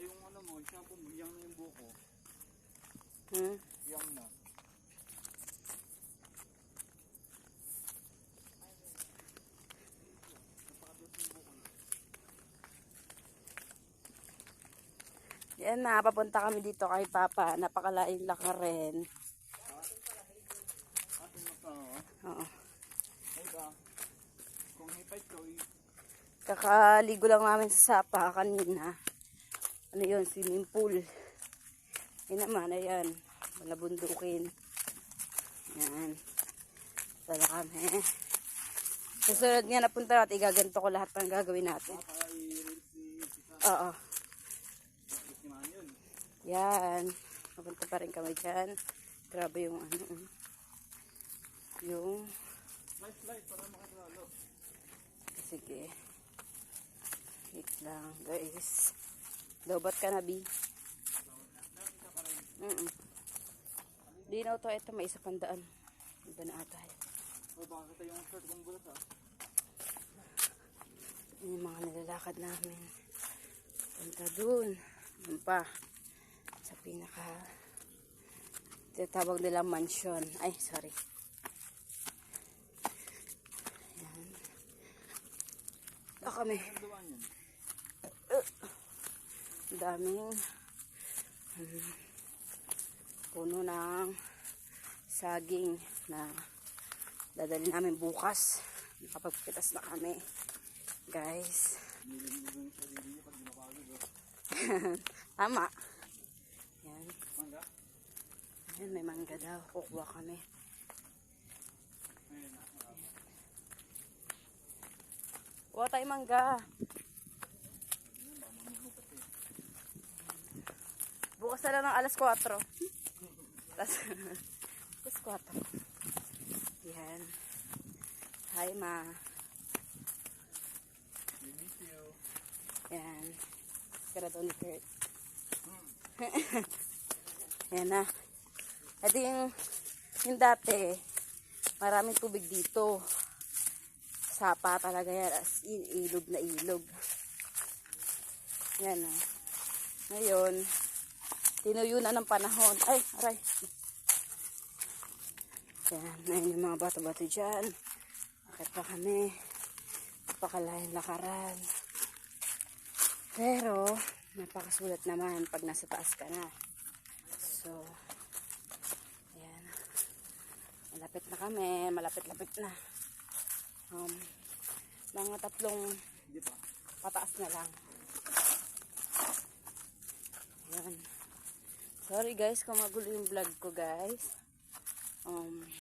Yung ano mo, shampoo mo, yang na yung buko. Yang na. Yan na, papunta kami dito kay Papa. Napakalaing lakarin. Atin mo ka, Oo. Ay ba? Kung hipay ko, Kakaligo lang namin sa sapa kanina. Ano yun? Swimming pool. Yan naman, ayan. Malabundukin. Yan. Tala kami. Susunod nga napunta natin, igaganto ko lahat ng gagawin natin. Oo. Yan. Mapunta pa rin kami dyan. Grabe yung ano. Yung... Sige. Wait lang, guys. Lobat ka na, B. Di na ito. Ito, may isa pang daan. Iba na ata. o baka kita yung shirt kong bulat ha. Yung mga nilalakad namin. Punta dun. Yun pa. Sa pinaka tinatawag nila mansion. Ay, sorry. Ayan. Kami. Daming puno ng saging na dadali namin bukas. Nakapagpitas na kami. Guys. Tama. Yan. Yan, may mangga daw. Kukuha kami. Kuha tayo mangga. Bukas na lang ng alas 4. Alas 4. Yan. Hi, ma. Yan. Karado ni Kurt. Yan na. Ito yung dati, maraming tubig dito. Sapa talaga yan. As in, ilog na ilog. Yan na. Ngayon, tinuyo na ng panahon. Ay, aray. Yan. Ngayon yung mga bato-bato dyan. Bakit pa kami? Napakalaking lakaran. Pero, napakasulat naman pag nasa taas ka na. So, ayan. Malapit na kami. Malapit-lapit na. Mga 3 pataas na lang. Ayan. Sorry guys kung magulo yung vlog ko guys.